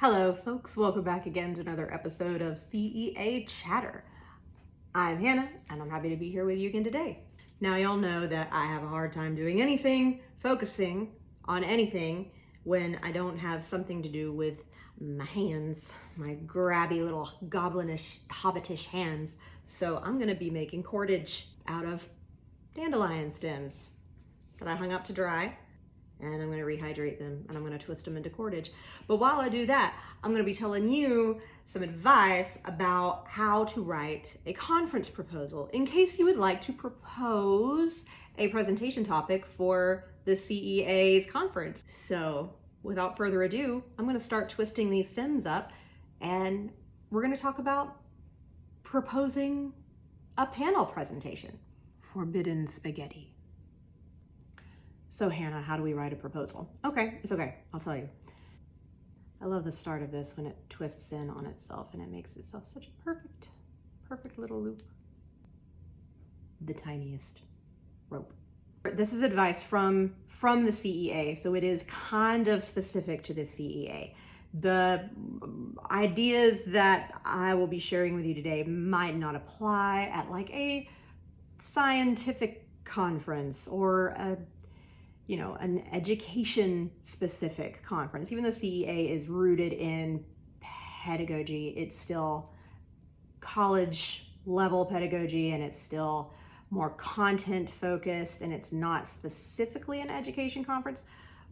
Hello, folks. Welcome back again to another episode of CEA Chatter. I'm Hannah, and I'm happy to be here with you again today. Now, y'all know that I have a hard time doing anything, focusing on anything, when I don't have something to do with my hands, my grabby little goblinish, hobbitish hands. So I'm going to be making cordage out of dandelion stems that I hung up to dry. And I'm going to rehydrate them and I'm going to twist them into cordage. But while I do that, I'm going to be telling you some advice about how to write a conference proposal in case you would like to propose a presentation topic for the CEA's conference. So without further ado, I'm going to start twisting these stems up and we're going to talk about proposing a panel presentation. Forbidden spaghetti. So Hannah, how do we write a proposal? Okay, it's okay, I'll tell you. I love the start of this when it twists in on itself and it makes itself such a perfect little loop. The tiniest rope. This is advice from the CEA, so it is kind of specific to the CEA. The ideas that I will be sharing with you today might not apply at like a scientific conference or an education specific conference. Even though CEA is rooted in pedagogy, it's still college level pedagogy and it's still more content focused and it's not specifically an education conference,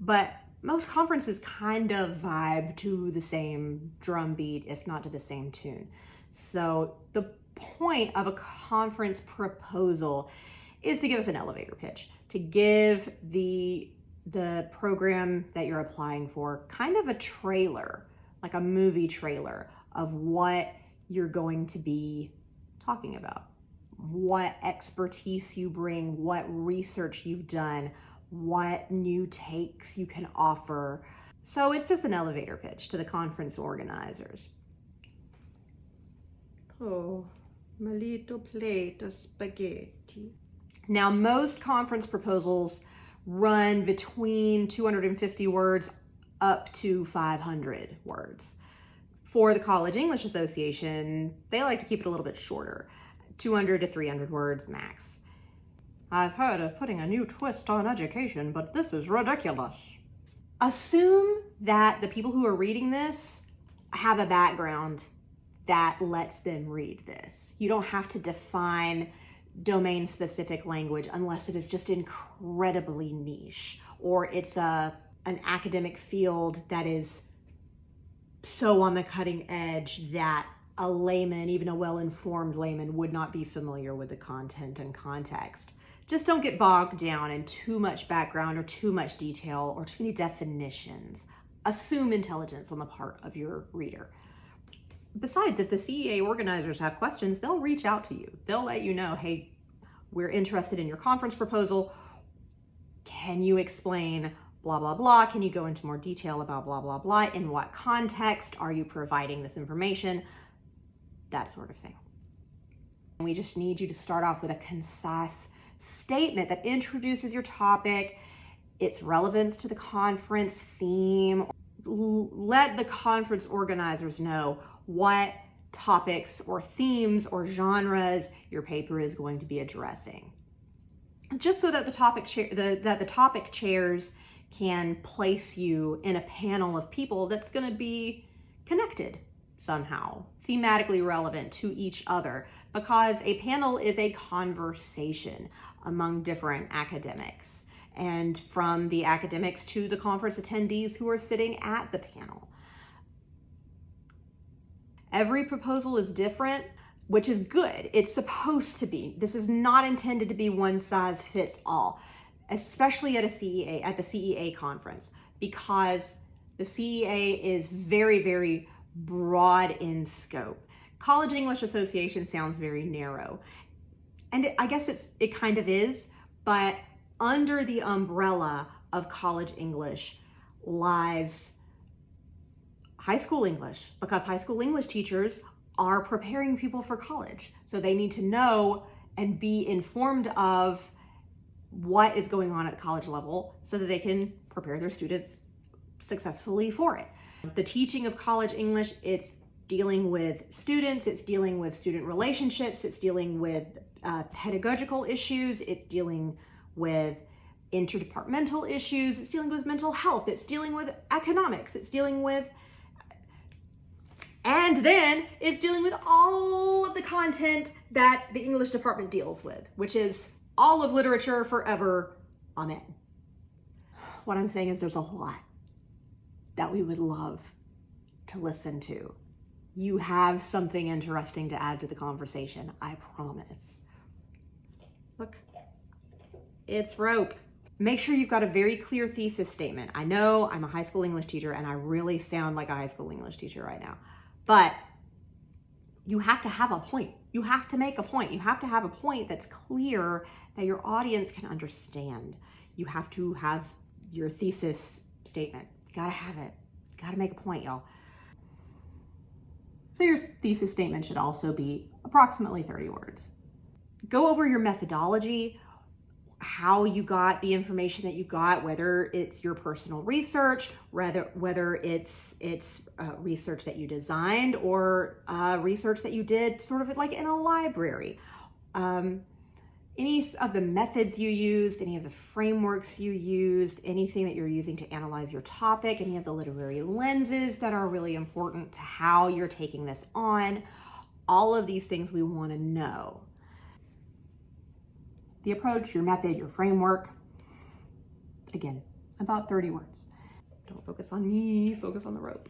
but most conferences kind of vibe to the same drum beat, if not to the same tune. So the point of a conference proposal is to give us an elevator pitch, to give the program that you're applying for kind of a trailer, like a movie trailer of what you're going to be talking about, what expertise you bring, what research you've done, what new takes you can offer. So it's just an elevator pitch to the conference organizers. Oh, my little plate of spaghetti. Now, most conference proposals run between 250 words up to 500 words. For the College English Association, they like to keep it a little bit shorter, 200 to 300 words max. I've heard of putting a new twist on education, but this is ridiculous. Assume that the people who are reading this have a background that lets them read this. You don't have to define domain specific language unless it is just incredibly niche or it's an academic field that is so on the cutting edge that a layman, even a well-informed layman, would not be familiar with the content and context. Just don't get bogged down in too much background or too much detail or too many definitions. Assume intelligence on the part of your reader. Besides, if the CEA organizers have questions, they'll reach out to you. They'll let you know, hey, we're interested in your conference proposal. Can you explain blah, blah, blah? Can you go into more detail about blah, blah, blah? In what context are you providing this information? That sort of thing. We just need you to start off with a concise statement that introduces your topic, its relevance to the conference theme. Let the conference organizers know what topics or themes or genres your paper is going to be addressing, just so that the topic chairs can place you in a panel of people that's going to be connected somehow, thematically relevant to each other, because a panel is a conversation among different academics, and from the academics to the conference attendees who are sitting at the panel. Every proposal is different, which is good. It's supposed to be. This is not intended to be one size fits all, especially at the CEA conference, because the CEA is very, very broad in scope. College English Association sounds very narrow, and I guess it kind of is, but under the umbrella of college English lies high school English, because high school English teachers are preparing people for college. So they need to know and be informed of what is going on at the college level so that they can prepare their students successfully for it. The teaching of college English, it's dealing with students, it's dealing with student relationships, it's dealing with pedagogical issues, it's dealing with interdepartmental issues, it's dealing with mental health, it's dealing with economics, it's dealing with, and then it's dealing with all of the content that the English department deals with, which is all of literature forever. Amen. What I'm saying is there's a lot that we would love to listen to. You have something interesting to add to the conversation, I promise. Look, it's rope. Make sure you've got a very clear thesis statement. I know I'm a high school English teacher and I really sound like a high school English teacher right now, but you have to have a point. You have to make a point. You have to have a point that's clear that your audience can understand. You have to have your thesis statement. You gotta have it. You gotta make a point, y'all. So your thesis statement should also be approximately 30 words. Go over your methodology, how you got the information that you got, whether it's your personal research, whether it's research that you designed or research that you did sort of like in a library. Any of the methods you used, any of the frameworks you used, anything that you're using to analyze your topic, any of the literary lenses that are really important to how you're taking this on, all of these things we want to know. The approach, your method, your framework, again, about 30 words. Don't focus on me, focus on the rope.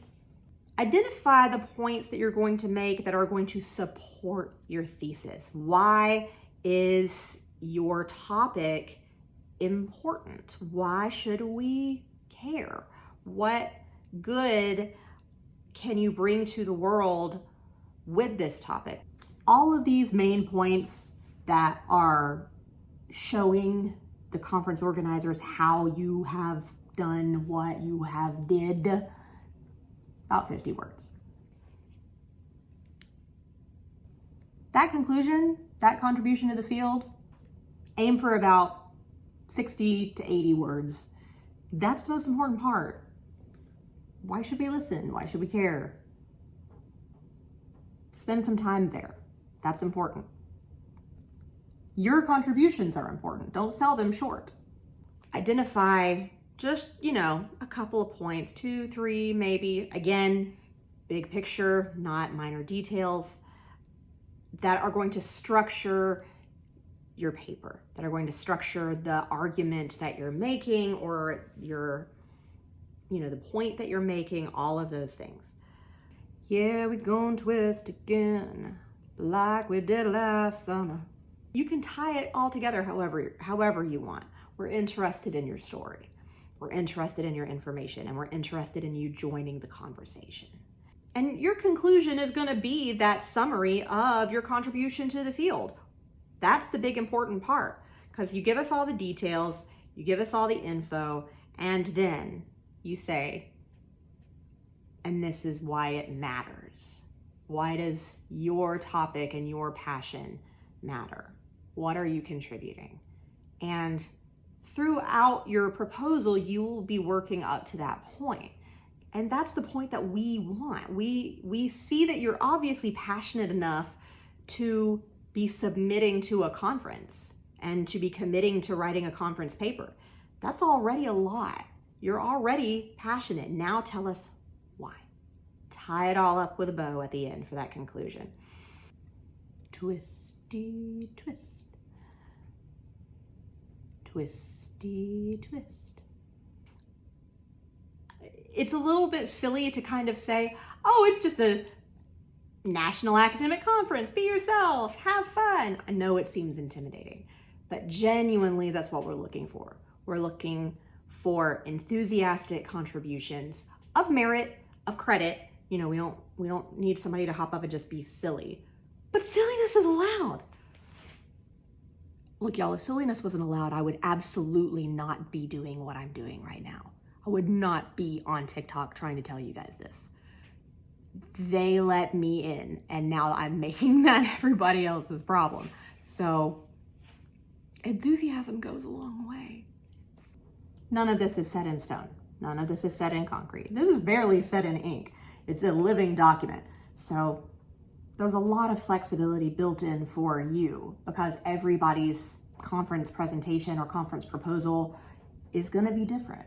Identify the points that you're going to make that are going to support your thesis. Why is your topic important? Why should we care? What good can you bring to the world with this topic? All of these main points that are showing the conference organizers how you have done what you have did, about 50 words. That conclusion, that contribution to the field, aim for about 60 to 80 words. That's the most important part. Why should we listen? Why should we care? Spend some time there. That's important. Your contributions are important. Don't sell them short. Identify just, a couple of points, 2, 3, maybe. Again, big picture, not minor details, that are going to structure your paper, that are going to structure the argument that you're making or the point that you're making, all of those things. Yeah, we gon' twist again like we did last summer. You can tie it all together however you want. We're interested in your story. We're interested in your information, and we're interested in you joining the conversation. And your conclusion is going to be that summary of your contribution to the field. That's the big important part, because you give us all the details, you give us all the info, and then you say, and this is why it matters. Why does your topic and your passion matter? What are you contributing? And throughout your proposal, you will be working up to that point. And that's the point that we want. We see that you're obviously passionate enough to be submitting to a conference and to be committing to writing a conference paper. That's already a lot. You're already passionate. Now tell us why. Tie it all up with a bow at the end for that conclusion. Twisty twist. Twisty twist. It's a little bit silly to kind of say, oh, it's just a national academic conference. Be yourself. Have fun. I know it seems intimidating, but genuinely that's what we're looking for. We're looking for enthusiastic contributions of merit, of credit. We don't need somebody to hop up and just be silly, but silliness is allowed. Look, y'all, if silliness wasn't allowed, I would absolutely not be doing what I'm doing right now. I would not be on TikTok trying to tell you guys this. They let me in, and now I'm making that everybody else's problem. So enthusiasm goes a long way. None of this is set in stone. None of this is set in concrete. This is barely set in ink. It's a living document. So there's a lot of flexibility built in for you because everybody's conference presentation or conference proposal is going to be different.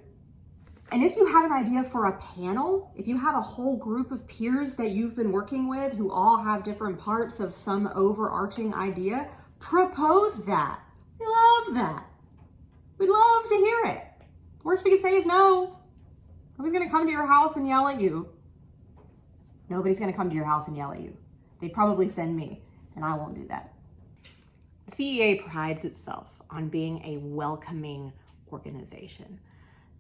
And if you have an idea for a panel, if you have a whole group of peers that you've been working with who all have different parts of some overarching idea, propose that. We love that. We'd love to hear it. Worst we could say is no. Nobody's going to come to your house and yell at you. Nobody's going to come to your house and yell at you. They'd probably send me, and I won't do that. CEA prides itself on being a welcoming organization.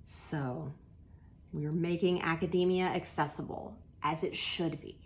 So we're making academia accessible, as it should be.